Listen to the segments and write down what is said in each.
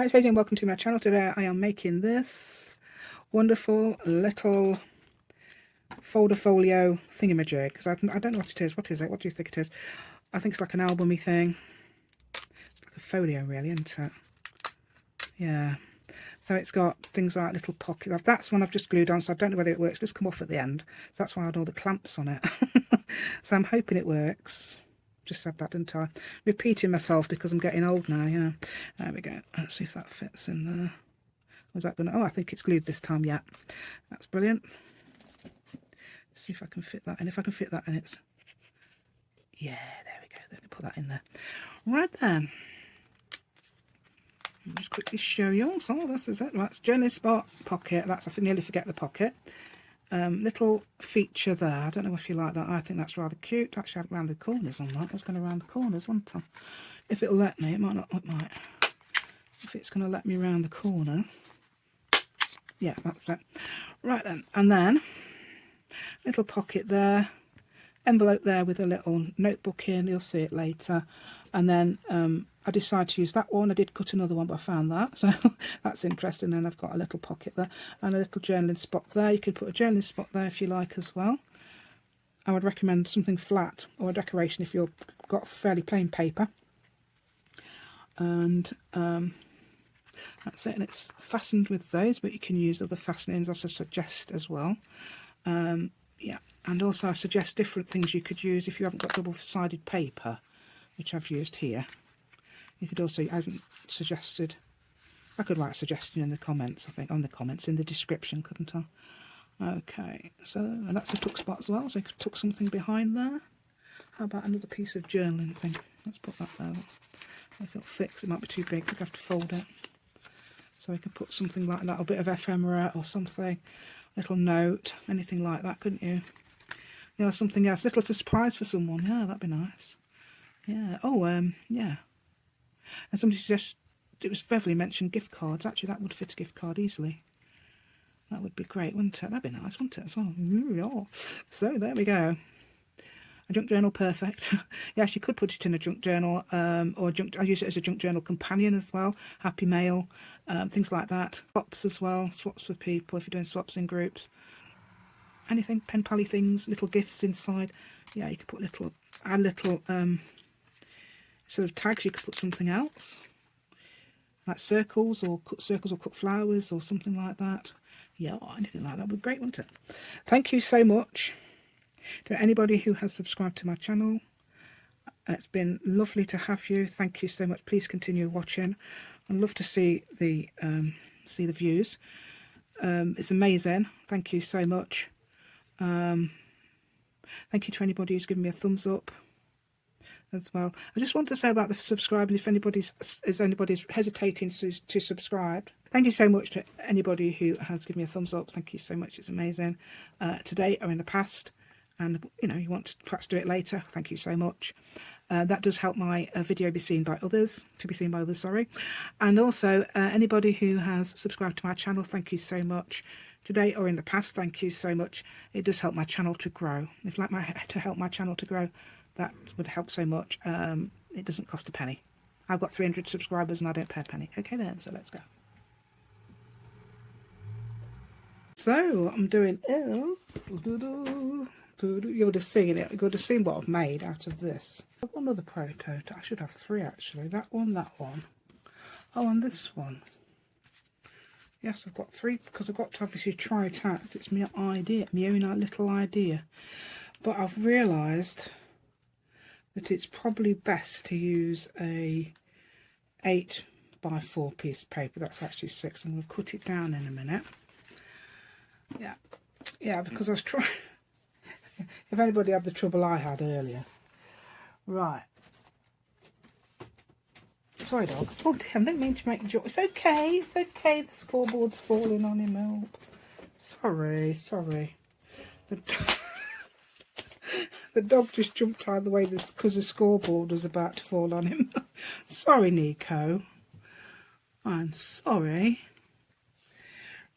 Hi, it's AJ and welcome to my channel. Today I am making this wonderful little folio thingamajig, because I don't know what it is. What is it? What do you think it is? I think it's like an albumy thing. It's like a folio really, isn't it? Yeah. So it's got things like little pockets. That's one I've just glued on, so I don't know whether it works. It does come off at the end. So that's why I had all the clamps on it. So I'm hoping it works. Just said that, didn't I? Repeating myself because I'm getting old now. Yeah, there we go. Let's see if that fits in there. Was that gonna? Oh, I think it's glued this time. Yeah, that's brilliant. Let's see if I can fit that in. If I can fit that in, it's yeah. There we go. Let me put that in there. Right then. I'll just quickly show you. So this is it. That's journaling spot pocket. That's I nearly forget the pocket. Little feature there. I don't know if you like that. I think that's rather cute. Actually, I haven't round the corners on that. I was going to round the corners, wasn't I? If it'll let me, it might not. It might. If it's going to let me round the corner. Yeah, that's it. Right then, and then little pocket there, envelope there with a little notebook in. You'll see it later. And then I decided to use that one. I did cut another one, but I found that, so that's interesting. And I've got a little pocket there and a little journaling spot there. You could put a journaling spot there if you like as well. I would recommend something flat or a decoration if you've got fairly plain paper. And that's it, and it's fastened with those, but you can use other fastenings as I suggest as well. Yeah, and also I suggest different things you could use if you haven't got double-sided paper, which I've used here. You could also, I haven't suggested, I could write a suggestion in the comments, I think, on the comments, in the description, couldn't I? Okay, so, and that's a tuck spot as well, so you could tuck something behind there. How about another piece of journaling thing? Let's put that there. If it'll fix, it might be too big, we'll have to fold it. So we could put something like that, a bit of ephemera or something, little note, anything like that, couldn't you? You know, something else, little surprise for someone. Yeah, that'd be nice. Yeah. Oh, yeah. And somebody suggested, it was Beverly mentioned gift cards. Actually, that would fit a gift card easily. That would be great, wouldn't it? That'd be nice, wouldn't it, as well? Yeah. So there we go. A junk journal, perfect. Yes, you could put it in a junk journal, or junk. I use it as a junk journal companion as well. Happy mail, things like that. Swaps as well. Swaps with people if you're doing swaps in groups. Anything, pen pally things, little gifts inside. Yeah, you could put little, add little sort of tags. You could put something else, like circles or cut flowers or something like that. Yeah, anything like that would be great, wouldn't it? Thank you so much to anybody who has subscribed to my channel. It's been lovely to have you. Thank you so much. Please continue watching. I'd love to see the views. It's amazing. Thank you so much. Thank you to anybody who's given me a thumbs up as well. I just want to say about the subscribing, if anybody's hesitating to subscribe, thank you so much to anybody who has given me a thumbs up. Thank you so much. It's amazing. Today or in the past, and you know, you want to perhaps do it later, thank you so much. That does help my video be seen by others, sorry. And also anybody who has subscribed to my channel, thank you so much. Today or in the past, thank you so much. It does help my channel to grow. If you'd like to help my channel to grow, that would help so much. It doesn't cost a penny. I've got 300 subscribers and I don't pay a penny. Okay then, so let's go. So what I'm doing is, you would have seen it. You would have seen what I've made out of this. I've got another pro coat. I should have three actually. That one. Oh, and this one. Yes, I've got three because I've got to obviously try it out. It's my idea, my own little idea. But I've realised that it's probably best to use a 8x4 piece of paper. That's actually 6. I'm going to cut it down in a minute. Yeah, because I was trying. If anybody had the trouble I had earlier. Right. Sorry, dog. Oh, dear, I didn't mean to make a joke. It's okay. It's okay. The scoreboard's falling on him, Milk. Sorry. The dog just jumped out of the way because the scoreboard was about to fall on him. Sorry, Nico. I'm sorry.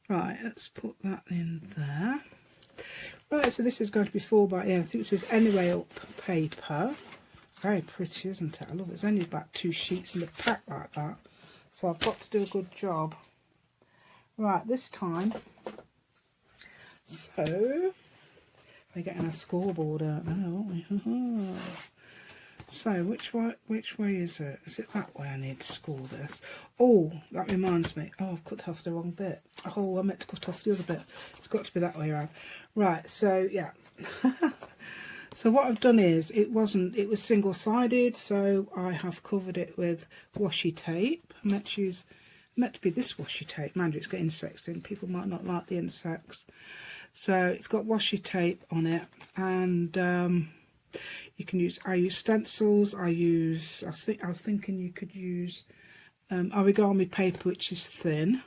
Right, let's put that in there. Right, so this is going to be 4x, yeah, I think this is Anyway Up paper. Very pretty, isn't it? I love it. There's only about 2 sheets in the pack like that. So I've got to do a good job. Right, this time, so we're getting our scoreboard out now, aren't we? So which way is it? Is it that way I need to score this? Oh, that reminds me. Oh, I've cut off the wrong bit. Oh, I meant to cut off the other bit. It's got to be that way around. Right, so yeah. So what I've done is, it was single-sided, so I have covered it with washi tape. I meant to be this washi tape. Mind you, it's got insects in. People might not like the insects. So it's got washi tape on it, and you can use. I use stencils. I was thinking you could use origami paper, which is thin,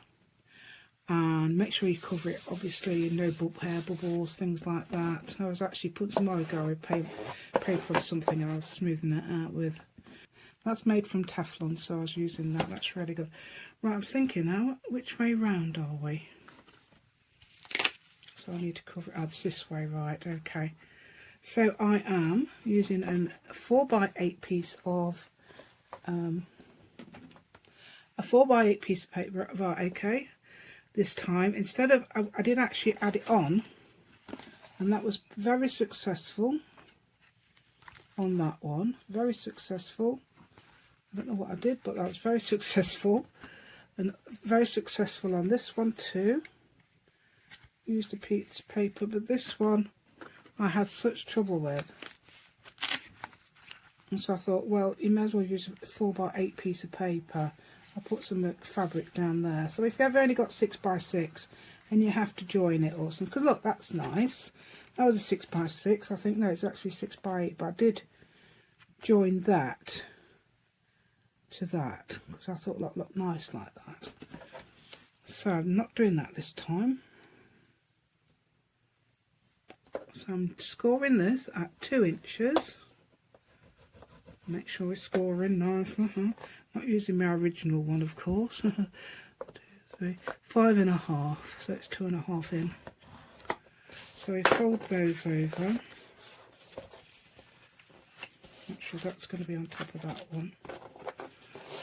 and make sure you cover it. Obviously, no hair bubbles, things like that. I was actually putting some origami paper on something, and I was smoothing it out with. That's made from Teflon, so I was using that. That's really good. Right, I was thinking now, which way round are we? So I need to cover it. It's this way, right? Okay. So I am using a 4x8 piece of a 4x8 piece of paper. Right, okay. This time, instead of, I did actually add it on, and that was very successful on that one. Very successful. I don't know what I did, but that was very successful, and very successful on this one too. Used a piece of paper, but this one I had such trouble with, and so I thought, well, you may as well use a 4x8 piece of paper. I'll put some fabric down there. So if you've only got 6x6 and you have to join it or something, because look, that's nice. That was a 6x6. I think no, it's actually 6x8, but I did join that to that because I thought that looked nice like that. So I'm not doing that this time. So I'm scoring this at 2 inches. Make sure we're scoring nice. Not using my original one, of course. 1, 2, 3, 5.5. So it's 2.5 in. So we fold those over. Not sure that's going to be on top of that one.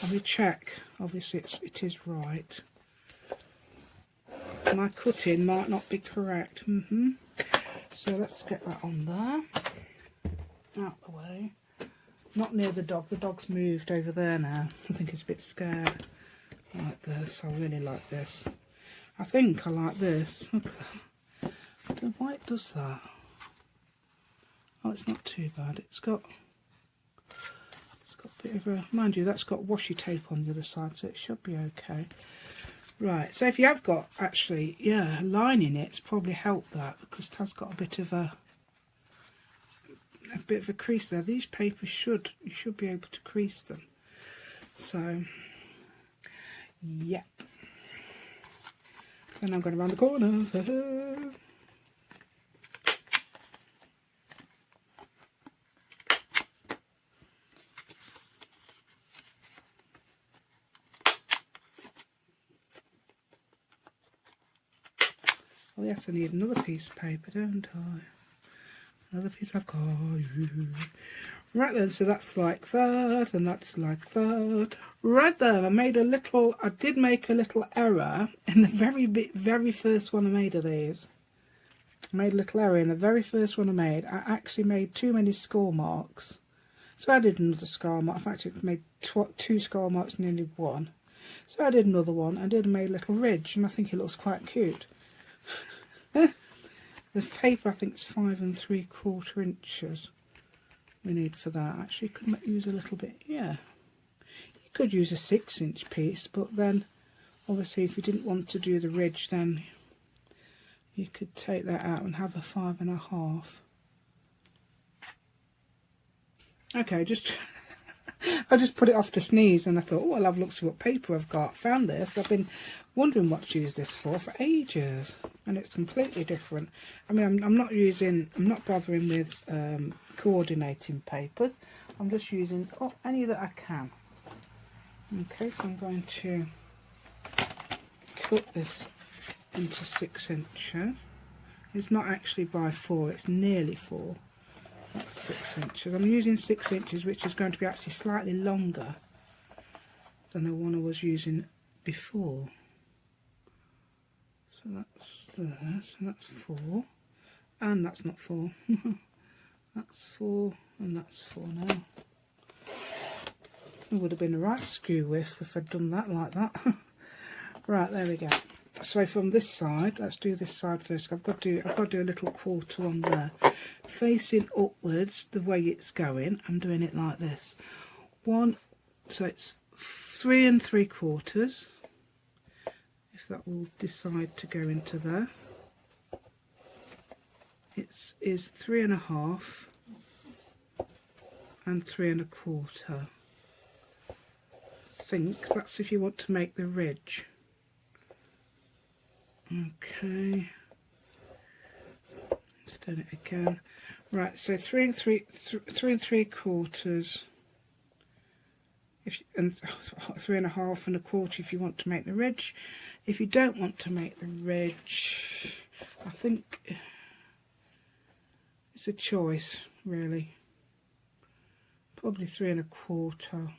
And we check. Obviously, it is right. My cutting might not be correct. So let's get that on there. Out the way. Not near the dog. The dog's moved over there now. I think he's a bit scared. I like this. I really like this. I think I like this. Look at that. I don't know why it does that. Oh, it's not too bad. It's got a bit of a... Mind you, that's got washi tape on the other side, so it should be okay. Right, so if you have got, actually, yeah, a line in it, it's probably helped that, because it has got a bit of a crease there. These papers you should be able to crease them. So yeah. So now I'm going around the corner. Oh yes, I need another piece of paper, don't I? Another piece I've got. Right then, so that's like that, and that's like that. Right then, I did make a little error in the very first one I made of these. I made a little error in the very first one I made. I actually made too many score marks. So I did another score mark. I've actually made 2 score marks, nearly 1. So I did another one. I made a little ridge, and I think it looks quite cute. The paper, I think, is 5 3/4 inches we need for that. Actually, you could use a little bit, yeah. You could use a 6-inch piece, but then, obviously, if you didn't want to do the ridge, then you could take that out and have a 5.5. Okay, I just put it off to sneeze, and I thought, oh, I'll have a look, see what paper I've got. Found this. I've been wondering what to use this for ages, and it's completely different. I mean, I'm not bothering with coordinating papers. I'm just using any that I can. Okay, so I'm going to cut this into 6 inches. It's not actually by 4, it's nearly 4. That's 6 inches. I'm using 6 inches, which is going to be actually slightly longer than the one I was using before. So that's there, so that's 4, and that's not 4. That's 4, and that's 4 now. It would have been the right screw width if I'd done that like that. Right, there we go. So from this side, let's do this side first. I've got to do a little quarter on there, facing upwards the way it's going. I'm doing it like this. 1, so it's 3 3/4. If that will decide to go into there, it is 3 1/2 and 3 1/4. I think that's if you want to make the ridge. Okay, let's do it again. Right, so 3 3/4, and 3 1/2 and 1/4 if you want to make the ridge. If you don't want to make the ridge, I think it's a choice really. Probably 3 1/4,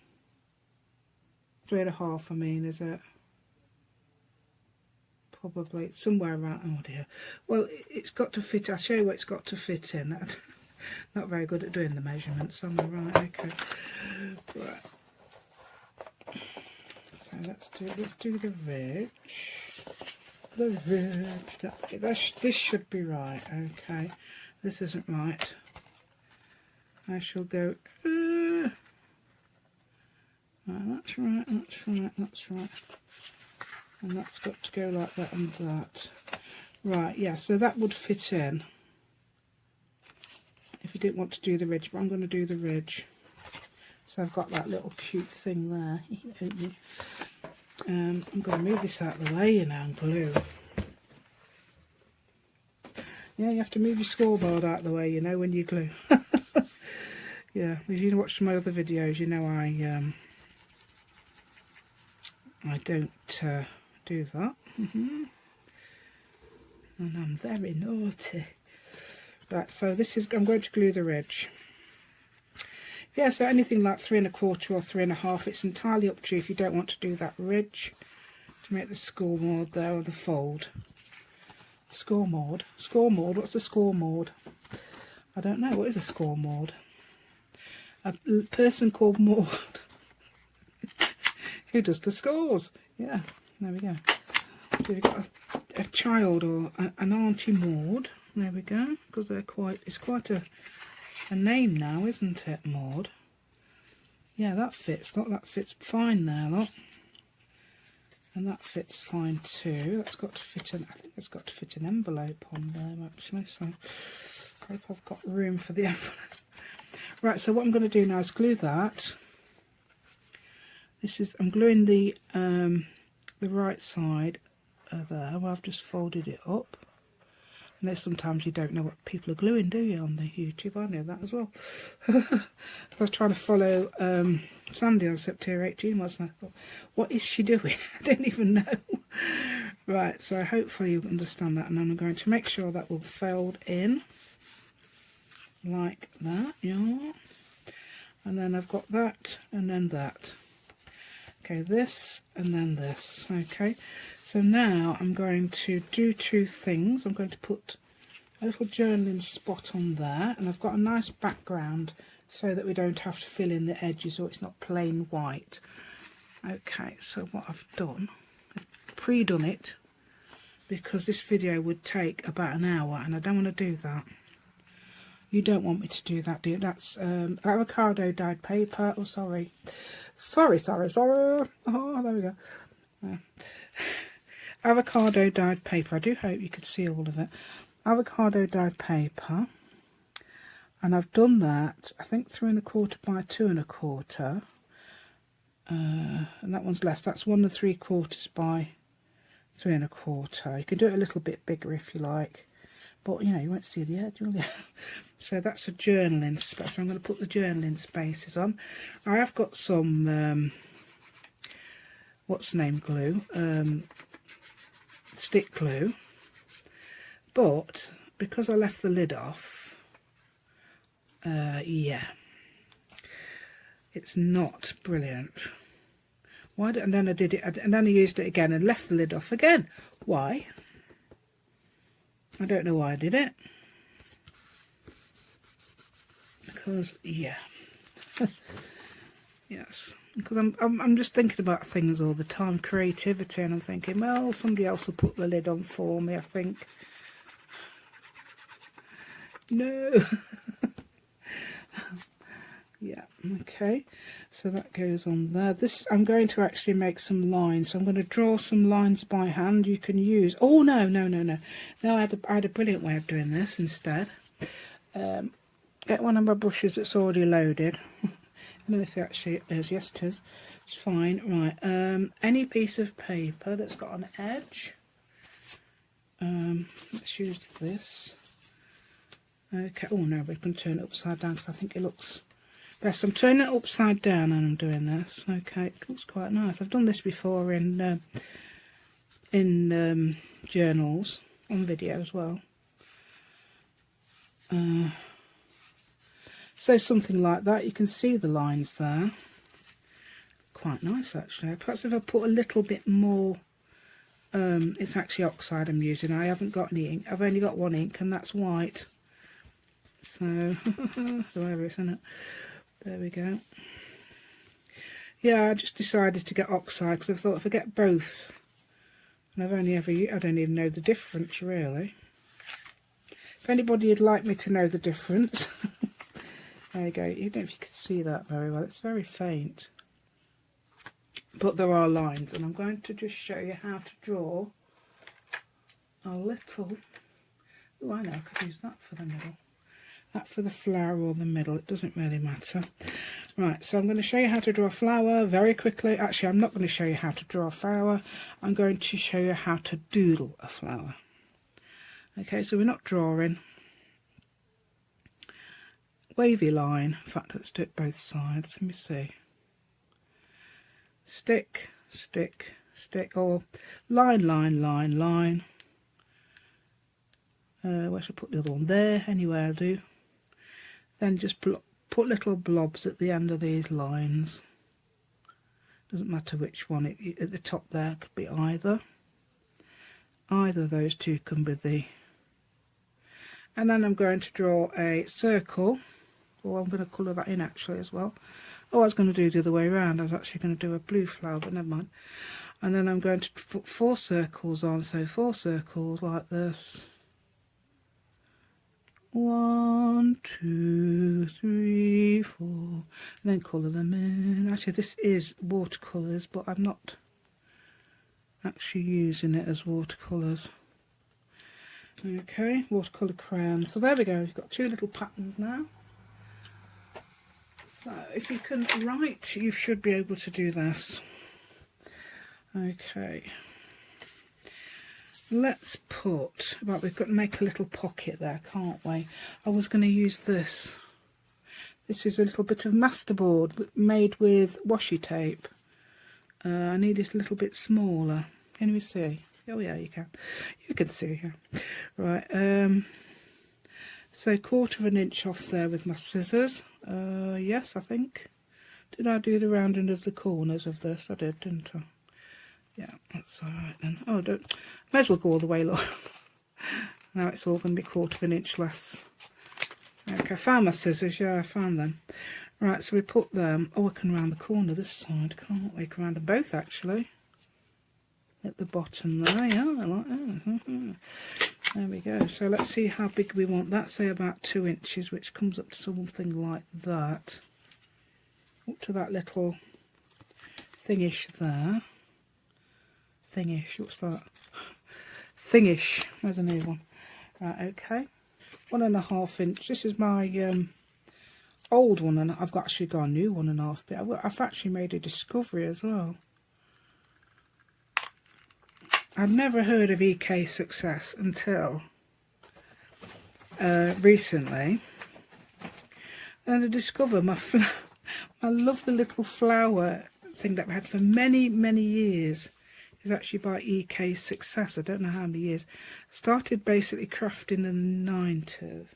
3 1/2. I mean, is it? Probably somewhere around. Oh dear. Well, it's got to fit. I'll show you what it's got to fit in. Not very good at doing the measurements. Am I right? Okay. Right. So let's do the ridge. The ridge. This should be right. Okay. This isn't right. I shall go. Right, that's right. That's right. That's right. And that's got to go like that and that. Right, yeah, so that would fit in if you didn't want to do the ridge, but I'm going to do the ridge. So I've got that little cute thing there. I'm going to move this out of the way, you know, and glue. Yeah, you have to move your scoreboard out of the way, you know, when you glue. Yeah, if you watched my other videos, you know I don't do that. And I'm very naughty. Right, so this is, I'm going to glue the ridge. Yeah, so anything like 3 1/4 or 3 1/2, it's entirely up to you if you don't want to do that ridge to make the score mould there, or the fold. Score mould, what's a score mould? I don't know, what is a score mould? A person called Maud who does the scores. Yeah, there we go. So you've got a child or an Auntie Maud. There we go, because it's quite a name now, isn't it, Maud? Yeah, that fits. Look, that fits fine there, look. And that fits fine too. That's got to fit in. I think it's got to fit an envelope on there actually. So I hope I've got room for the envelope. Right. So what I'm going to do now is glue that. I'm gluing the right side there, where I've just folded it up. I know sometimes you don't know what people are gluing, do you, on the YouTube? I know that as well. I was trying to follow Sandy on September 18, wasn't I? I thought, what is she doing? I don't even know. Right, so hopefully you understand that, and I'm going to make sure that will fold in like that, yeah. And then I've got that, and then that. Okay, this, and then this. Okay, so now I'm going to do two things. I'm going to put a little journaling spot on there, and I've got a nice background so that we don't have to fill in the edges, or it's not plain white. Okay, so what I've done, I've pre-done it, because this video would take about an hour, and I don't want to do that. You don't want me to do that, do you? That's avocado dyed paper. Oh, sorry. Sorry. Oh, there we go. Avocado dyed paper. I do hope you could see all of it. Avocado dyed paper. And I've done that, I think 3 1/4 by 2 1/4. And that one's less. That's 1 3/4 by 3 1/4. You can do it a little bit bigger if you like. But, you know, you won't see the edge, will you? So that's a journaling space. So I'm going to put the journaling spaces on. I have got some, glue, stick glue. But because I left the lid off, yeah, it's not brilliant. Why did, and then I did it, and then I used it again and left the lid off again. Why? I don't know why I did it. Because, yeah. Yes. Because I'm just thinking about things all the time, creativity, and I'm thinking, well, somebody else will put the lid on for me, I think. No. Yeah, okay. So that goes on there. This, I'm going to actually make some lines. So I'm going to draw some lines by hand. You can use, oh, no. No, I had a brilliant way of doing this instead. Get one of my brushes that's already loaded. I don't know if it actually is. Yes, it is. It's fine. Right. Any piece of paper that's got an edge. Let's use this. Okay. Oh no, we can turn it upside down because I think it looks best. I'm turning it upside down and I'm doing this. Okay, it looks quite nice. I've done this before in journals on video as well. So something like that. You can see the lines there. Quite nice actually. Perhaps if I put a little bit more, it's actually oxide I'm using. I haven't got any ink. I've only got one ink and that's white. So, whatever, isn't it? There we go. Yeah, I just decided to get oxide because I thought if I get both, and I don't even know the difference really. If anybody would like me to know the difference, there you go. I don't know if you could see that very well. It's very faint. But there are lines, and I'm going to just show you how to draw a little. Oh, I know, I could use that for the middle. That for the flower or the middle, it doesn't really matter. Right, so I'm going to show you how to draw a flower very quickly. Actually, I'm not going to show you how to draw a flower. I'm going to show you how to doodle a flower. Okay, so we're not drawing. Wavy line. In fact, let's do it both sides. Let me see. Stick, stick, stick, or line, line, line, line. Where should I put the other one? There, anywhere I do. Then just put little blobs at the end of these lines. Doesn't matter which one. At the top there could be either. Either of those two can be the. And then I'm going to draw a circle. Well, I'm going to colour that in actually as well. Oh, I was going to do the other way around. I was actually going to do a blue flower, but never mind. And then I'm going to put 4 circles on. So 4 circles like this. 1, 2, 3, 4, and then colour them in. Actually, this is watercolours, but I'm not actually using it as watercolours. Okay, watercolour crayon. So there we go, we've got 2 little patterns now. So if you can write, you should be able to do this. Okay. Let's put, right, we've got to make a little pocket there, can't we? I was going to use this. This is a little bit of masterboard made with washi tape. I need it a little bit smaller. Can you see? Oh yeah, you can. You can see here. Right, so 1/4 inch off there with my scissors. Yes, I think. Did I do the rounding of the corners of this? I did, didn't I? Yeah, that's alright then. Oh, may as well go all the way, look. Now it's all going to be 1/4 inch less. Okay, I found my scissors. Yeah, I found them. Right, so we put them. Oh, I can round the corner this side, can't we? We can round them both actually. At the bottom there, yeah, I like that. There we go. So let's see how big we want that. Say about 2 inches, which comes up to something like that. Up to that little thingish there. Thingish, what's that? Thingish, there's a new one. Right, okay. 1.5 inch. This is my old one, and I've actually got a new 1.5 bit. I've actually made a discovery as well. I'd never heard of EK Success until recently, and I discovered my lovely little flower thing that I've had for many, many years. Is actually by EK Success. I don't know how many years. Started basically crafting in the 90s.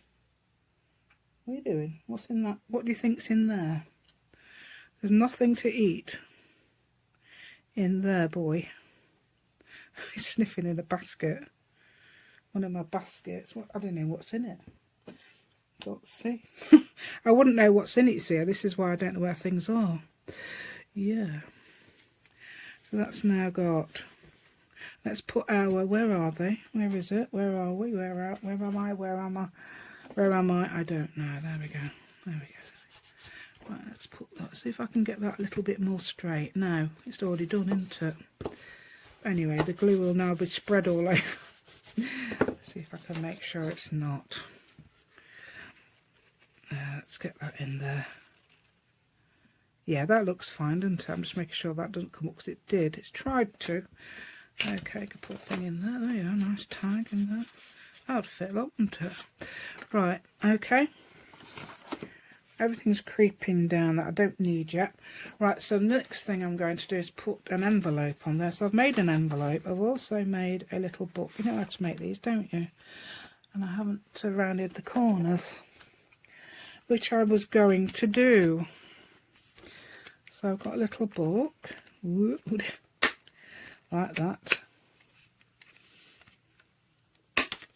What are you doing? What's in that? What do you think's in there? There's nothing to eat. in there, boy. He's sniffing in a basket. One of my baskets. What, I don't know what's in it. Let's see. I wouldn't know what's in it, see. This is why I don't know where things are. Yeah. So that's now got... Let's put our... Where are they? Where is it? Where are we? Where am I? Where am I? Where am I? I don't know. There we go. There we go. Right, let's put that. See if I can get that a little bit more straight. No, it's already done, isn't it? Anyway, the glue will now be spread all over. Let's see if I can make sure it's not. Let's get that in there. Yeah, that looks fine, doesn't it? I'm just making sure that doesn't come up, because it did. It's tried to. Okay, I can put a thing in there. There you go, nice tag in there. That would fit, wouldn't it? Right, okay. Everything's creeping down that I don't need yet. Right, so the next thing I'm going to do is put an envelope on there. So I've made an envelope. I've also made a little book. You know how to make these, don't you? And I haven't rounded the corners, which I was going to do. So I've got a little book. Like that.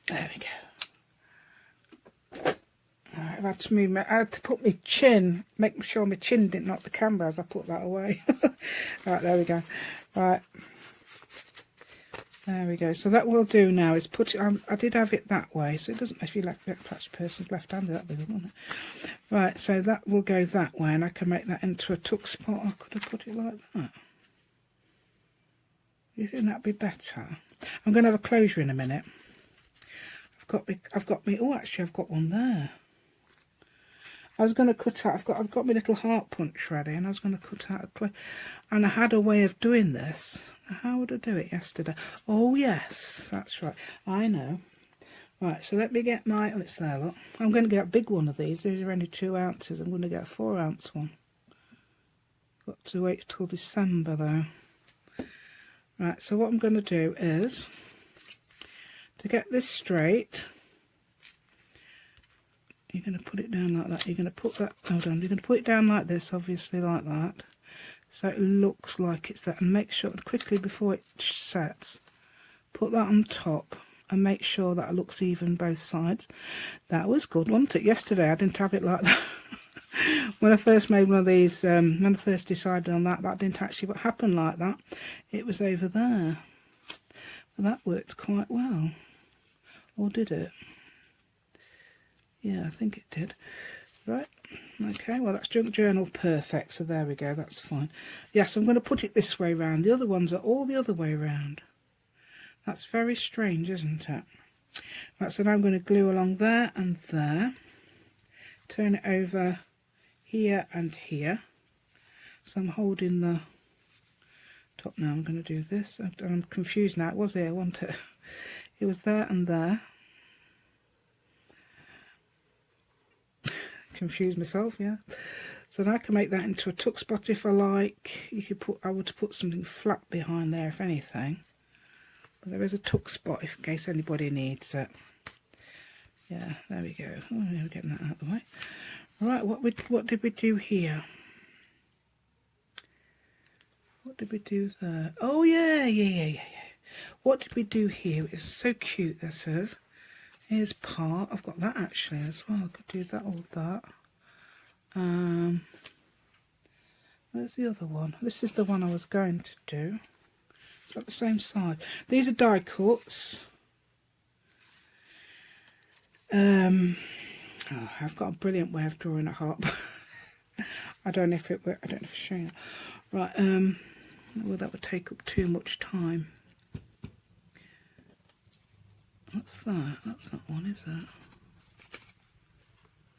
There we go. I've had to move I had to put my chin, make sure my chin didn't knock the camera as I put that away. Right, there we go. Right. There we go. So that will do now is put it on. I did have it that way, so it doesn't, if you perhaps the person's left-handed, that'd be good, wouldn't it? Right, so that will go that way, and I can make that into a tuck spot. I could have put it like that. You think that'd be better? I'm going to have a closure in a minute. I've got me. Oh, actually, I've got one there. I was going to cut out. I've got my little heart punch ready, and I was going to cut out and I had a way of doing this. How would I do it yesterday? Oh yes, that's right. I know. Right, so let me get my. Oh, it's there. Look, I'm going to get a big one of these. These are only 2 ounces. I'm going to get a 4 ounce one. Got to wait till December though. Right, so what I'm going to do is, to get this straight, you're going to put it down like that. You're going to put that, hold on, you're going to put it down like this, obviously like that, so it looks like it's that, and make sure, quickly before it sets, put that on top, and make sure that it looks even both sides. That was good, wasn't it? Yesterday I didn't have it like that. When I first made one of these, when I first decided on that, that didn't actually happen like that. It was over there. But that worked quite well. Or did it? Yeah, I think it did. Right. Okay, well that's junk journal perfect. So there we go, that's fine. Yes, I'm going to put it this way round. The other ones are all the other way round. That's very strange, isn't it? Right, so now I'm going to glue along there and there. Turn it over here and here. So I'm holding the top now. I'm going to do this. I'm confused now. It was here, wasn't it? It was there and there. Confused myself, yeah. So now I can make that into a tuck spot if I like. You could put, I would put something flat behind there if anything. But there is a tuck spot if, in case anybody needs it. Yeah, there we go. Oh, we're getting that out of the way. Right, what did we do here? What did we do there? Oh yeah. What did we do here? It's so cute, this is. Here's part. I've got that actually as well. I could do that or that. Where's the other one? This is the one I was going to do. It's got the same side. These are die cuts. Oh, I've got a brilliant way of drawing a heart. I don't know if it works. I don't know if it's showing. Right. Well, that would take up too much time. What's that? That's not one, is it?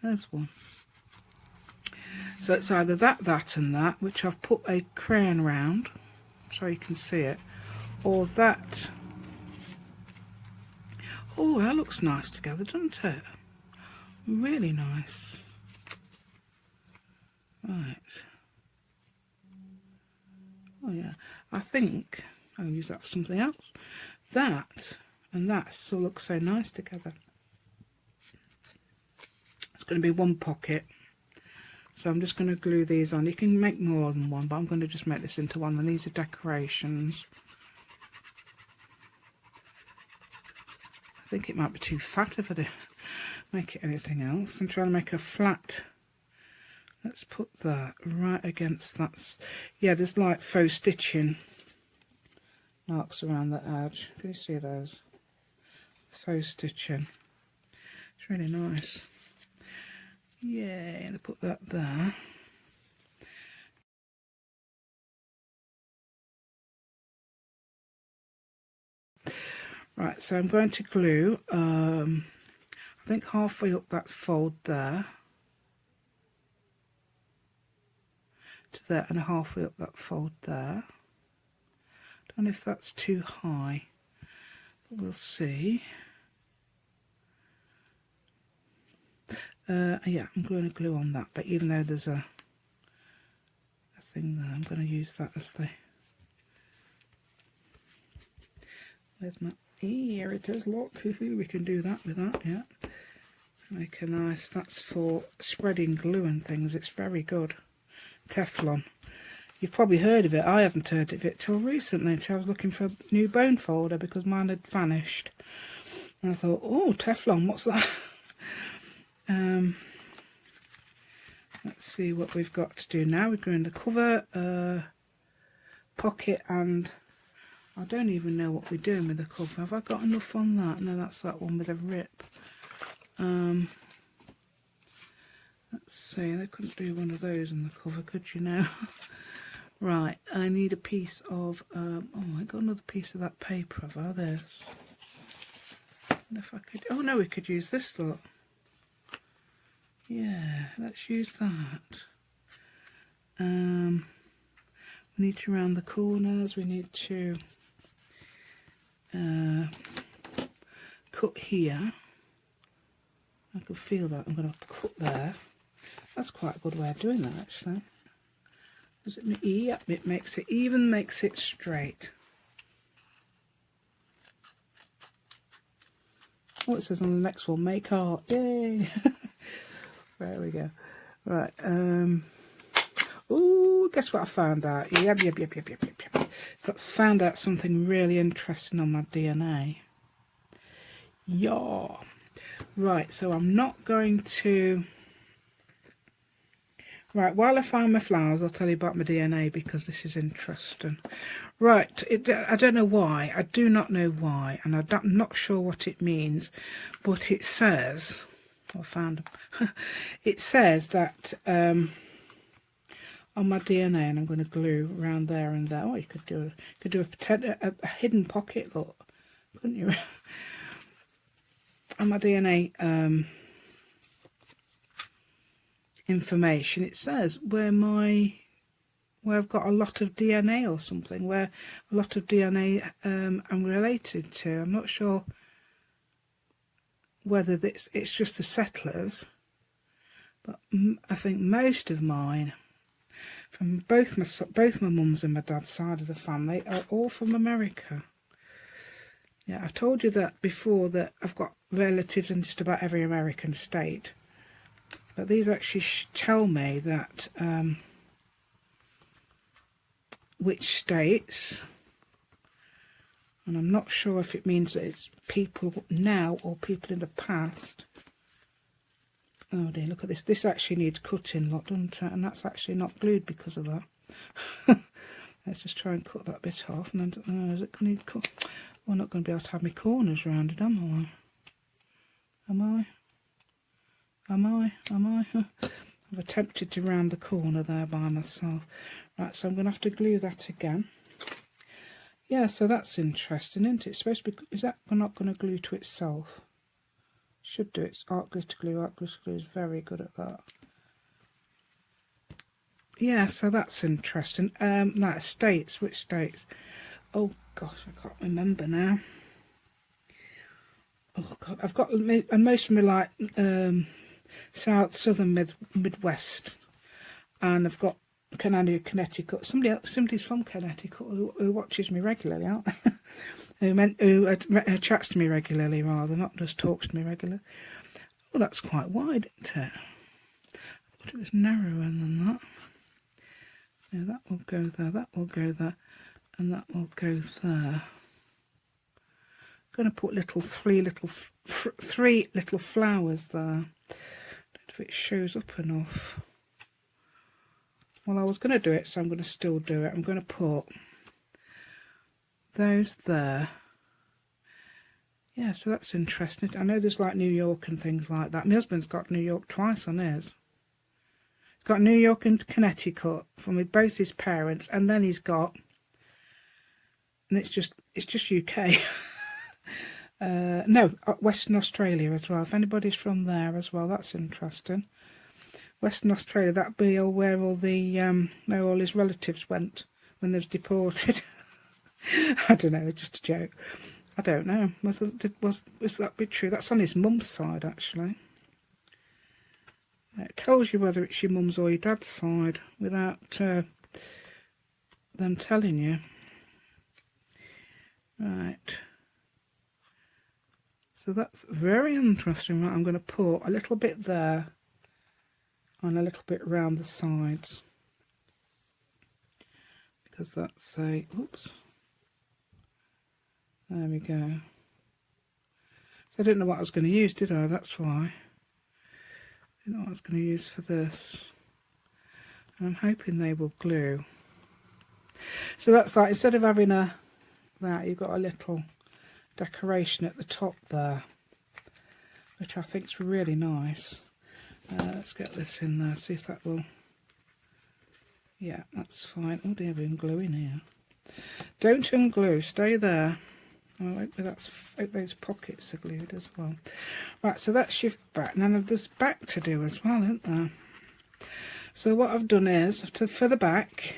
There's one. So it's either that and that, which I've put a crayon round so you can see it, or that. Oh, that looks nice together, doesn't it? Really nice. Right. Oh yeah. I think I'll use that for something else. That and that still looks so nice together. It's going to be one pocket. So I'm just going to glue these on. You can make more than one, but I'm going to just make this into one, and these are decorations. I think it might be too fat if I do make it anything else. I'm trying to make a flat. Let's put that right against that. Yeah, there's like faux stitching marks around the edge. Can you see those? Faux stitching. It's really nice. Yeah, I'm going to put that there. Right, so I'm going to glue, I think halfway up that fold there, to there, and halfway up that fold there. Don't know if that's too high, but we'll see. Yeah, I'm going to glue on that, but even though there's a thing there, I'm going to use that as the... Where's my... Here it is, look, we can do that with that, yeah. Make a nice, that's for spreading glue and things, it's very good. Teflon. You've probably heard of it, I haven't heard of it till recently, until I was looking for a new bone folder because mine had vanished. And I thought, oh, Teflon, what's that? Let's see what we've got to do now. We're going to cover, pocket, and I don't even know what we're doing with the cover. Have I got enough on that? No, that's that one with a rip. Let's see, they couldn't do one of those on the cover, could you now? Right, I need a piece of, oh, I got another piece of that paper of others. And if I could, oh no, we could use this, look. Yeah, let's use that. We need to round the corners, we need to cut here. I can feel that, I'm going to cut there. That's quite a good way of doing that, actually. Does it? Yep, it makes it even, makes it straight. Oh, it says on the next one, make art. Yay! There we go. Right. Oh, guess what I found out? Yep. Got found out something really interesting on my DNA. Yeah. Right, so I'm not going to... Right, while I find my flowers, I'll tell you about my DNA because this is interesting. Right, I don't know why. I do not know why, and I'm not sure what it means, but it says... I found them. It says that on my DNA, and I'm going to glue around there and there. Oh, you could do a hidden pocket, look, couldn't you? On my DNA information, it says where I've got a lot of DNA or something, where a lot of DNA I'm related to. I'm not sure whether it's just the settlers, but I think most of mine, from both my mum's and my dad's side of the family, are all from America. Yeah, I've told you that before, that I've got relatives in just about every American state, but these actually tell me that which states, and I'm not sure if it means that it's people now or people in the past. Oh dear, look at this. This actually needs cutting, look, doesn't it? And that's actually not glued because of that. Let's just try and cut that bit off. And then, does it need cut? We're not going to be able to have my corners rounded, am I? Am I? I've attempted to round the corner there by myself. Right, so I'm going to have to glue that again. Yeah, so that's interesting, isn't it? It's supposed to be, is that not going to glue to itself? Should do. It's art glitter glue. Art glitter glue is very good at that. Yeah, so that's interesting. That states, which states? Oh gosh, I can't remember now. Oh god, I've got, and most of them are like southern Midwest, and I've got Connecticut. Somebody's from Connecticut who watches me regularly, aren't they? who chats to me regularly, rather, not just talks to me regularly. Oh, that's quite wide, isn't it? It was narrower than that. Yeah, that will go there, that will go there, and that will go there. I'm going to put three little flowers there. I don't know if it shows up enough. Well, I was going to do it, so I'm going to still do it. I'm going to put those there. Yeah, so that's interesting. I know there's like New York and things like that. My husband's got New York twice on his. He's got New York and Connecticut from both his parents, and then he's got, and it's just UK. No, Western Australia as well. If anybody's from there as well, that's interesting. Western Australia, that'd be where all his relatives went when they was deported. I don't know, it's just a joke. I don't know. Was that be true? That's on his mum's side, actually. It tells you whether it's your mum's or your dad's side without them telling you. Right. So that's very interesting. Right, I'm going to put a little bit there and a little bit around the sides, because that's a, oops, there we go. So I didn't know what I was going to use, did I? That's why. I didn't know what I was going to use for this. And I'm hoping they will glue. So that's like, instead of having that, you've got a little decoration at the top there, which I think is really nice. Let's get this in there, see if that will, yeah, that's fine. Oh dear, we're gluing here. Don't unglue, stay there. Oh, hope those pockets are glued as well. Right, so that's your back. Now there's back to do as well, isn't there? So what I've done is, for the back,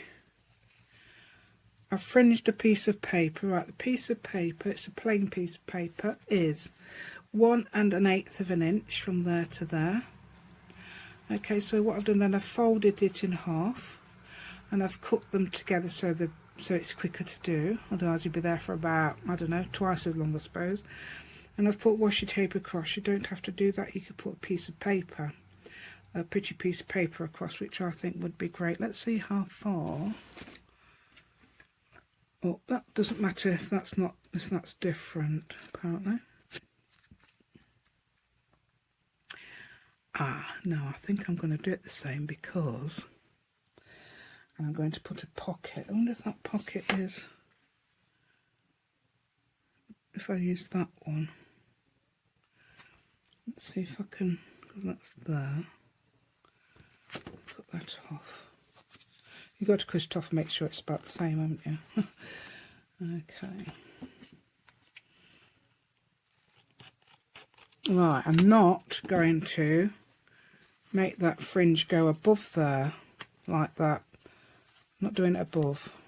I've fringed a piece of paper. Right, the piece of paper, it's a plain piece of paper, is 1 1/8 of an inch from there to there. Okay, so what I've done then, I've folded it in half and I've cut them together so it's quicker to do. Otherwise you'd be there for about, I don't know, twice as long, I suppose. And I've put washi tape across. You don't have to do that. You could put a piece of paper, a pretty piece of paper across, which I think would be great. Let's see how far. Oh, that doesn't matter if that's different, apparently. No, I think I'm going to do it the same, because I'm going to put a pocket. I wonder if that pocket is, if I use that one. Let's see if I can, because that's there. Put that off. You've got to cut it off and make sure it's about the same, haven't you? Okay. Right, I'm not going to make that fringe go above there like that. I'm not doing it above,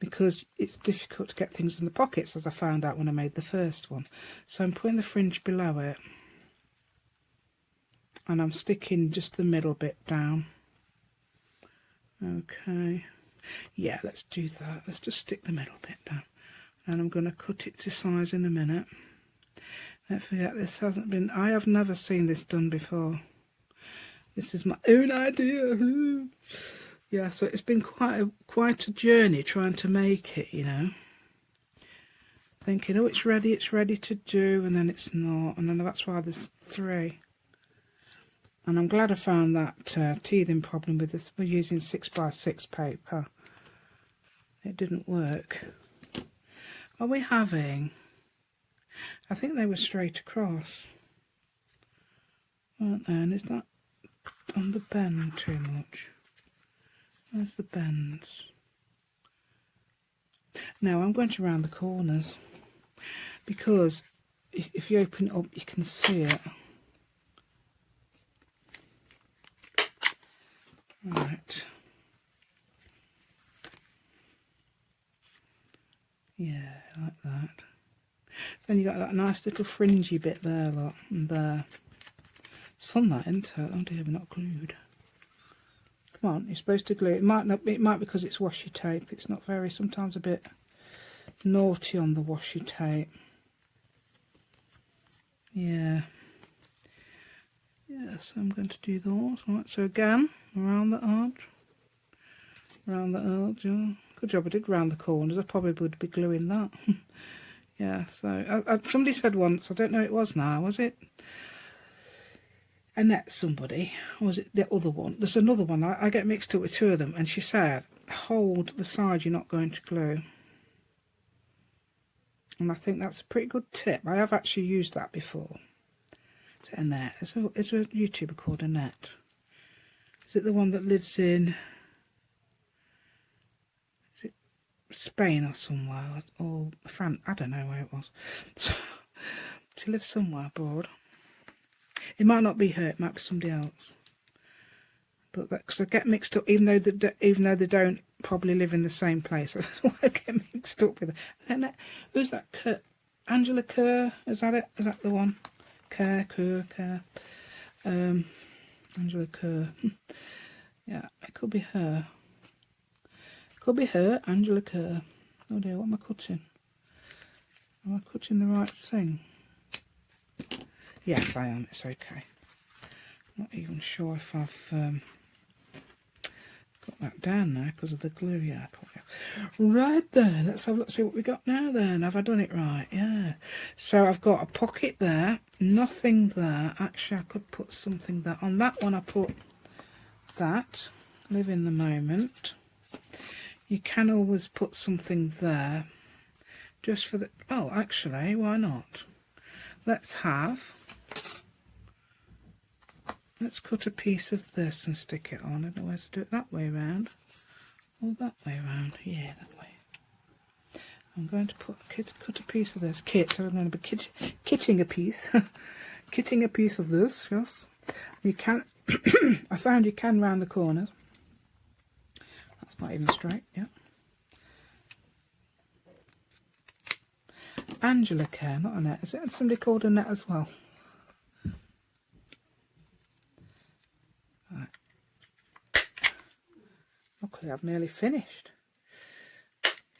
because it's difficult to get things in the pockets, as I found out when I made the first one. So I'm putting the fringe below it, and I'm sticking just the middle bit down. Okay, yeah, let's do that. Let's just stick the middle bit down, and I'm going to cut it to size in a minute. Don't forget, this hasn't been, I have never seen this done before. This is my own idea. Yeah, so it's been quite a journey trying to make it, you know. Thinking, oh, it's ready to do, and then it's not, and then that's why there's 3. And I'm glad I found that teething problem with this. We're using 6x6 paper. It didn't work. Are we having? I think they were straight across, weren't they? And is that on the bend too much? Where's the bends? Now I'm going to round the corners, because if you open it up you can see it. Right. Yeah, like that. Then you got that nice little fringy bit there, look, and there. It's fun, that, isn't it? Oh dear, we're not glued. Come on, you're supposed to glue. It might not. It might, because it's washi tape. It's not very. Sometimes a bit naughty on the washi tape. Yeah. Yeah, so I'm going to do those. Right, so again, around the edge. Around the edge, yeah. Good job I did round the corners. I probably would be gluing that. Yeah, so somebody said once, I don't know who it was now, was it Annette somebody, or was it the other one? There's another one, I get mixed up with two of them, and she said, hold the side you're not going to glue. And I think that's a pretty good tip. I have actually used that before. Is it Annette? Is there a YouTuber called Annette? Is it the one that lives in Spain or somewhere, or France? I don't know where it was. She lives somewhere abroad. It might not be her, it might be somebody else. But because I get mixed up, even though they don't probably live in the same place, I don't want to get mixed up with her. Who's that? Angela Kerr? Is that it? Is that the one? Kerr. Angela Kerr. Yeah, it could be her. Could be her, Angela Kerr. Oh dear, what am I cutting? Am I cutting the right thing? Yes, I am. It's okay. Not even sure if I've got that down now because of the glue. Yeah, probably. Right then, let's have a look, see what we got now then. Have I done it right? Yeah. So I've got a pocket there, nothing there. Actually, I could put something there. On that one, I put that. Live in the moment. You can always put something there just for the... Oh, actually, why not? Let's cut a piece of this and stick it on. I don't know where to do it, that way around or that way around. Yeah, that way. I'm going to cut a piece of this. So I'm going to be kitting a piece. Kitting a piece of this, yes. You can... I found you can round the corners. That's not even straight, yeah. Angela Kerr, not Annette. Is it somebody called Annette as well? Right. Luckily, I've nearly finished.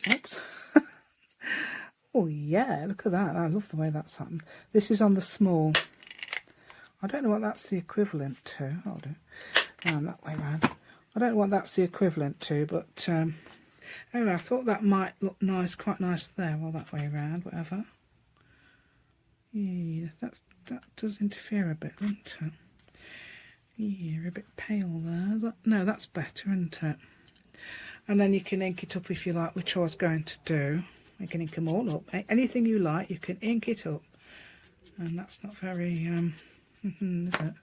Oops. Oh, yeah, look at that. I love the way that's happened. This is on the small. I don't know what that's the equivalent to. I'll do that way around. I don't know what that's the equivalent to, but anyway, I thought that might look nice, quite nice there. Well, that way around, whatever. Yeah, that does interfere a bit, doesn't it? Yeah, a bit pale there. No, that's better, isn't it? And then you can ink it up if you like, which I was going to do. You can ink them all up. Anything you like, you can ink it up. And that's not very, is it?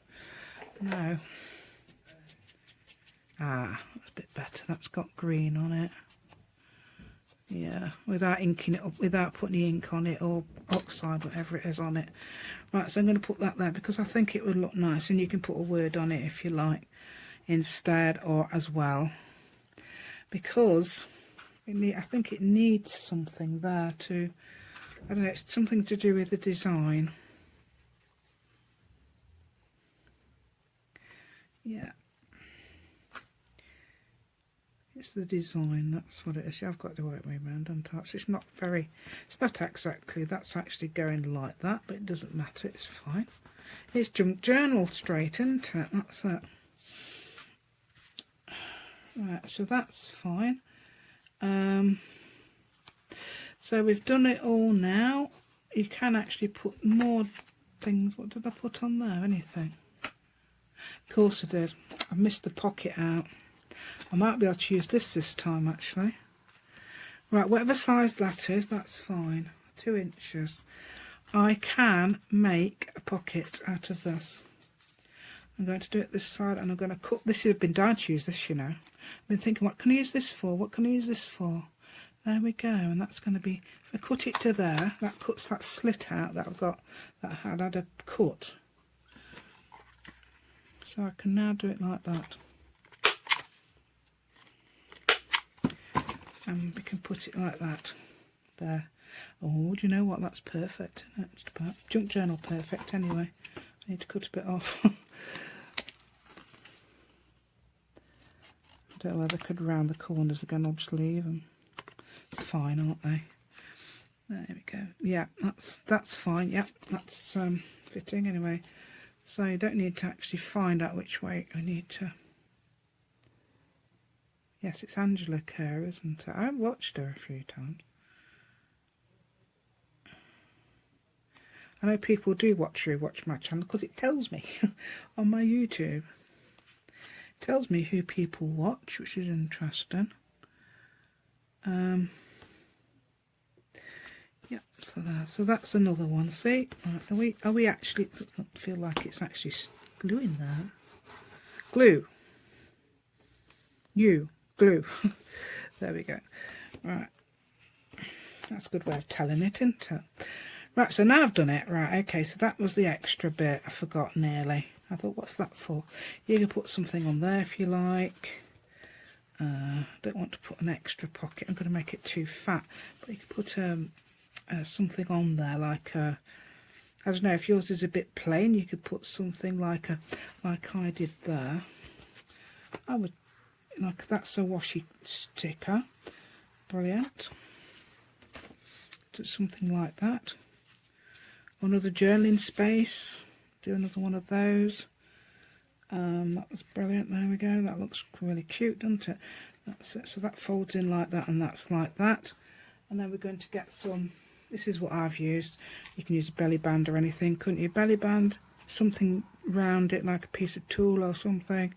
No. Ah, that's a bit better. That's got green on it. Yeah, without inking it up, without putting the ink on it or oxide, whatever it is on it. Right, so I'm going to put that there because I think it would look nice, and you can put a word on it if you like instead or as well. Because I think it needs something there to, I don't know, it's something to do with the design. Yeah. It's the design, that's what it is. I've got the right way around, haven't I? So it's not exactly, that's actually going like that, but it doesn't matter, it's fine. It's junk journal straight, isn't it? That's it. Right, so that's fine. So we've done it all now. You can actually put more things. What did I put on there? Anything? Of course I did. I missed the pocket out. I might be able to use this time actually. Right, whatever size that is, that's fine. 2 inches. I can make a pocket out of this. I'm going to do it this side, and I'm going to cut. This has been dying to use this, you know. I've been thinking, what can I use this for? What can I use this for? There we go, and that's going to be, if I cut it to there, that cuts that slit out that I've got, that had a cut. So I can now do it like that. And we can put it like that. There. Oh, do you know what? That's perfect, isn't it? Just about junk journal perfect anyway. I need to cut a bit off. I don't know whether I could round the corners again. I'll just leave them. Fine, aren't they? There we go. Yeah, that's fine. Yeah, that's fitting anyway. So you don't need to actually find out which way we need to. Yes, it's Angela Kerr, isn't it? I've watched her a few times. I know people do watch my channel because it tells me on my YouTube. It tells me who people watch, which is interesting. Yeah, so that's another one. See, right, are we actually? It doesn't feel like it's actually gluing there. Glue. Glue. There we go. Right, that's a good way of telling it, isn't it? Right, so now I've done it. Right, okay, so that was the extra bit. I forgot nearly. I thought, what's that for? You can put something on there if you like. Don't want to put an extra pocket. I'm going to make it too fat. But you can put something on there, like I don't know, if yours is a bit plain, you could put something like I did there. I would, like, that's a washi sticker. Brilliant. Do something like that. Another journaling space. Do another one of those. That was brilliant. There we go. That looks really cute, doesn't it? That's it. So that folds in like that, and that's like that. And then we're going to get some. This is what I've used. You can use a belly band or anything, couldn't you? Belly band, something round it, like a piece of tulle or something.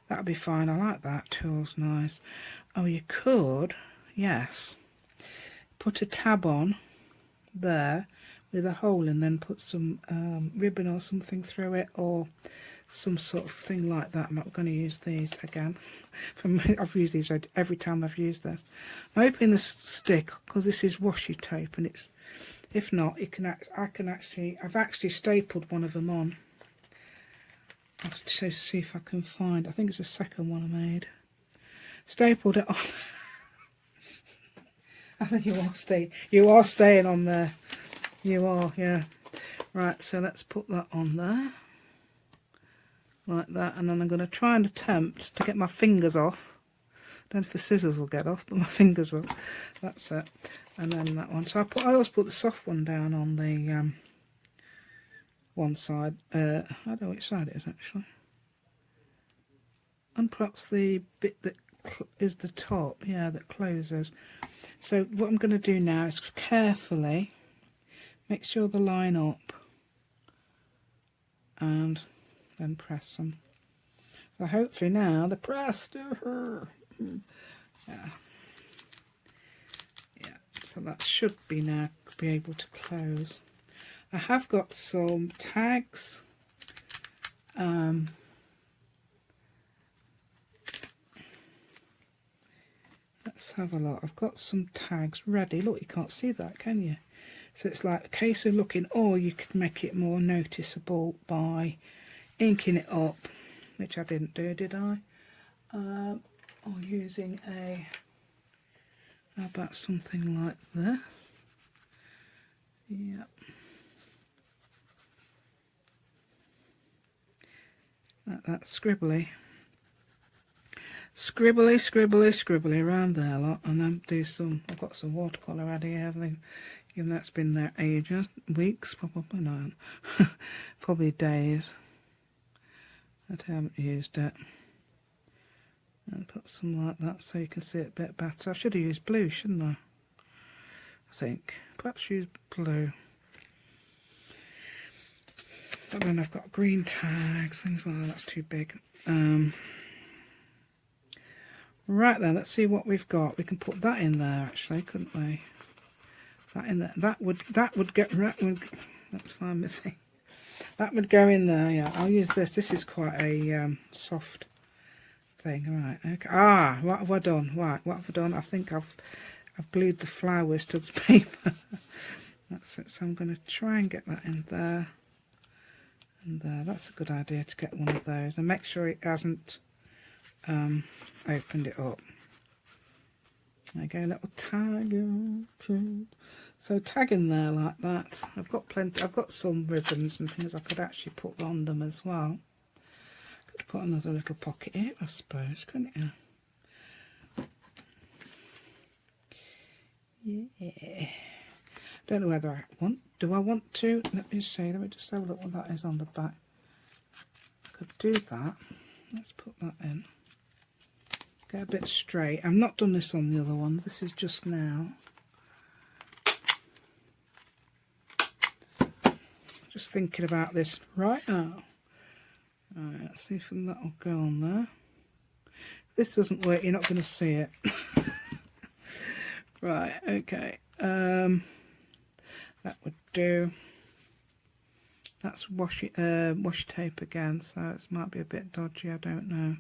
That'll be fine. I like that. Tulle's nice. Oh, you could, yes, put a tab on there with a hole and then put some ribbon or something through it, or some sort of thing like that. I'm not going to use these again. I've used these every time I've used this. I'm hoping this stick, because this is washi tape, and it's, if not, I've actually stapled one of them on. I'll just see if I can find. I think it's the second one I made. Stapled it on. I think you are staying on there. You are, yeah. Right, so let's put that on there. Like that, and then I'm going to try and attempt to get my fingers off. Don't know if the scissors will get off, but my fingers will. That's it. And then that one. So I always put the soft one down on the one side. I don't know which side it is actually. And perhaps the bit that is the top, yeah, that closes. So what I'm going to do now is carefully make sure they line up, and then press them. So hopefully now they're pressed. Yeah. So that should be now be able to close. I have got some tags. Let's have a look. I've got some tags ready. Look, you can't see that, can you? So it's like a case of looking, or you could make it more noticeable by inking it up, which I didn't do, did I? Or using how about something like this? Yep. That's scribbly around there, lot, and then do some. I've got some watercolour ready here. Even that's been there ages, weeks, probably not, probably days. That I haven't used it. And put some like that so you can see it a bit better. I should have used blue, shouldn't I? I think. Perhaps use blue. But then I've got green tags, things like that. That's too big. Right then, let's see what we've got. We can put that in there actually, couldn't we? That in there. That would get that's fine with me. That would go in there, yeah. I'll use this. This is quite a soft thing. Right, okay. Ah, what have I done? Right, what have I done? I think I've glued the flowers to the paper. That's it. So I'm going to try and get that in there. And there. That's a good idea to get one of those. And make sure it hasn't opened it up. There you go, little tag. So tag in there like that. I've got plenty. I've got some ribbons and things I could actually put on them as well. Could put another little pocket here, I suppose, couldn't you? Yeah. Don't know whether I want. Do I want to? Let me see. Let me just have a look what that is on the back. could do that. Let's put that in. Get a bit straight. I've not done this on the other ones. This is just now. Just thinking about this right now. Alright, let's see if that'll go on there. If this doesn't work, you're not going to see it. Right, okay. That would do. That's washi tape again, so it might be a bit dodgy, I don't know.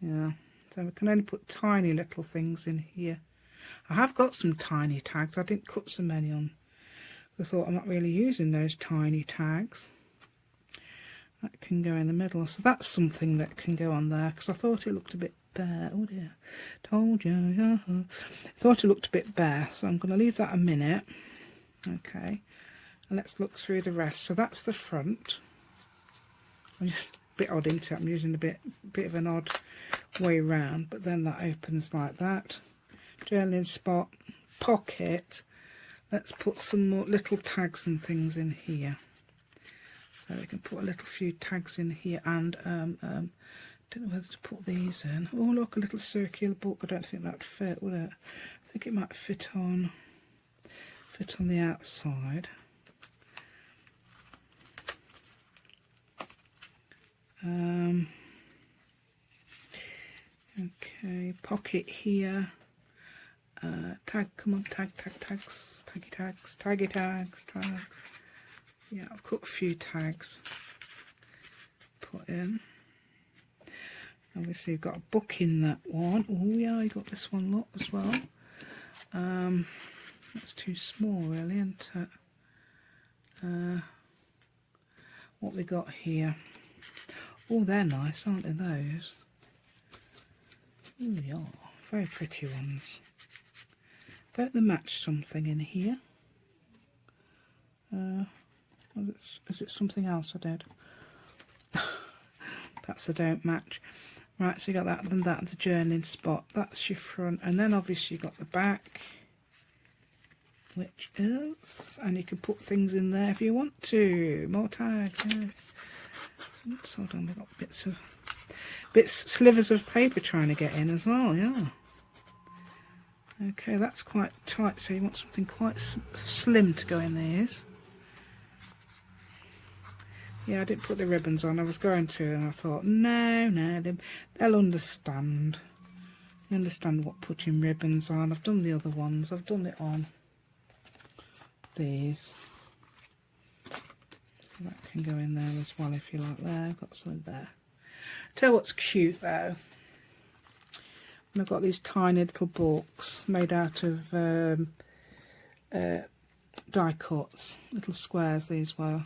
Yeah, so we can only put tiny little things in here. I have got some tiny tags. I didn't cut so many on. I thought I'm not really using those tiny tags. That can go in the middle, so that's something that can go on there, because I thought it looked a bit bare. Oh dear, told you. Thought it looked a bit bare, so I'm going to leave that a minute. Okay, and let's look through the rest. So that's the front. I'm just a bit odd into it. I'm using a bit of an odd way round, but then that opens like that. Journaling spot, pocket. Let's put some more little tags and things in here. So we can put a little few tags in here, and don't know whether to put these in. Oh look, a little circular book. I don't think that'd fit, would it? I think it might fit on the outside. Okay, pocket here. Tag, come on, tags, taggy tags. Yeah, I've cut a few tags. Put in. Obviously, you've got a book in that one. Oh yeah, you got this one lot as well. That's too small, really, isn't it? What we got here? Oh, they're nice, aren't they? Those. Oh, yeah, very pretty ones. Don't they match something in here? Is it something else I did? Perhaps they don't match. Right, so you got that, and that, the journaling spot. That's your front, and then obviously you got the back, which is, and you can put things in there if you want to. More tags. Yeah. Oops, hold on, we've got slivers of paper trying to get in as well. Yeah. Okay, that's quite tight, so you want something quite slim to go in these. Yeah, I didn't put the ribbons on. I was going to, and I thought, no, they'll understand. They understand what putting ribbons on. I've done the other ones. I've done it on these. So that can go in there as well if you like there. I've got some there. Tell you what's cute though. And I've got these tiny little books made out of die cuts. Little squares these were.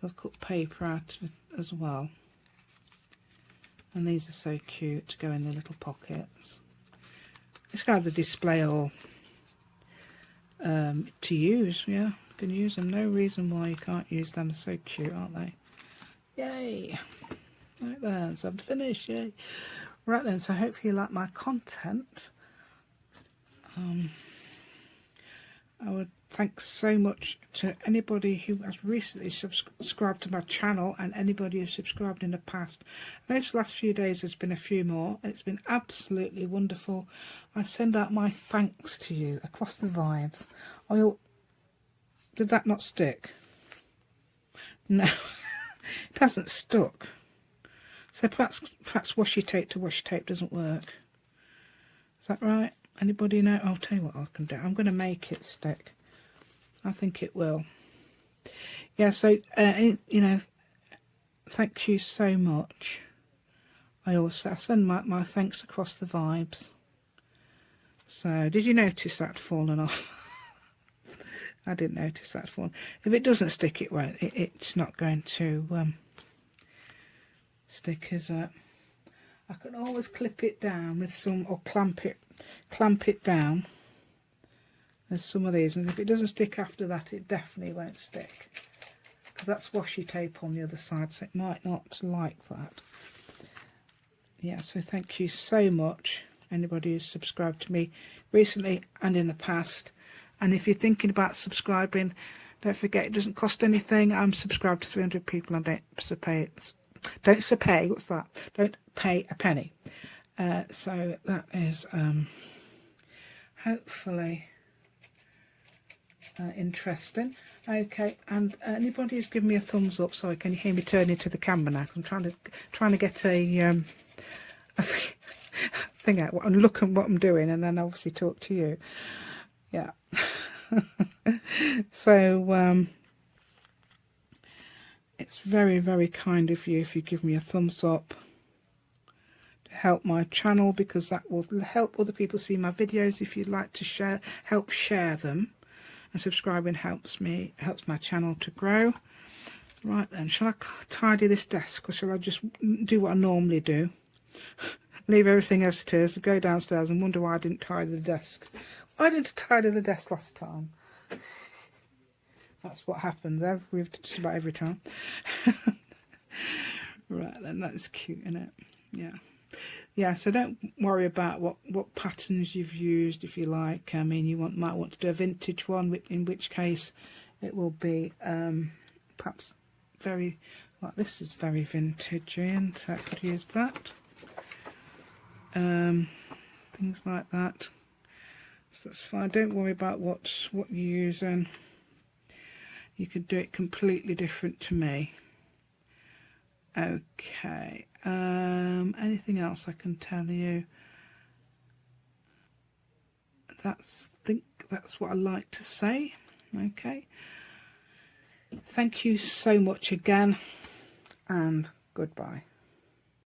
So I've cut paper out of it as well. And these are so cute to go in the little pockets. It's kind of the display or to use, yeah. You can use them. No reason why you can't use them. They're so cute, aren't they? Yay! Right there, so I'm finished, yay. Right then, so hopefully you like my content. I would thank so much to anybody who has recently subscribed to my channel and anybody who's subscribed in the past. I know the last few days there's been a few more. It's been absolutely wonderful. I send out my thanks to you across the vibes. Did that not stick? No, it hasn't stuck. So perhaps washi tape to washi tape doesn't work. Is that right? Anybody know? I'll tell you what I can do. I'm going to make it stick. I think it will. Yeah, so, you know, thank you so much. I send my thanks across the vibes. So, did you notice that fallen off? I didn't notice that fallen. If it doesn't stick, it won't. It's not going to stick, is it? I can always clip it down with some, or clamp it down. There's some of these, and if it doesn't stick after that, it definitely won't stick, because that's washi tape on the other side, so it might not like that. Yeah, so thank you so much, anybody who's subscribed to me recently and in the past. And if you're thinking about subscribing, Don't forget, it doesn't cost anything. I'm subscribed to 300 people and don't pay a penny. So that is hopefully interesting. Okay, and anybody who's given me a thumbs up, sorry, can you hear me turning to the camera now? I'm trying to get a thing out and look at what I'm doing, and then obviously talk to you. Yeah. So it's very, very kind of you if you give me a thumbs up to help my channel, because that will help other people see my videos. If you'd like to help share them, and subscribing helps my channel to grow. Right then, shall I tidy this desk, or shall I just do what I normally do? Leave everything as it is, go downstairs and wonder why I didn't tidy the desk. Why didn't I tidy the desk last time? That's what happens just about every time. Right then, that's cute, isn't it? Yeah. Yeah, so don't worry about what patterns you've used, if you like. I mean, you might want to do a vintage one, in which case it will be perhaps very, like this is very vintagey, and I could use that. Things like that. So that's fine. Don't worry about what you're using. You could do it completely different to me. Okay. Anything else I can tell you? I think that's what I like to say. Okay. Thank you so much again, and goodbye.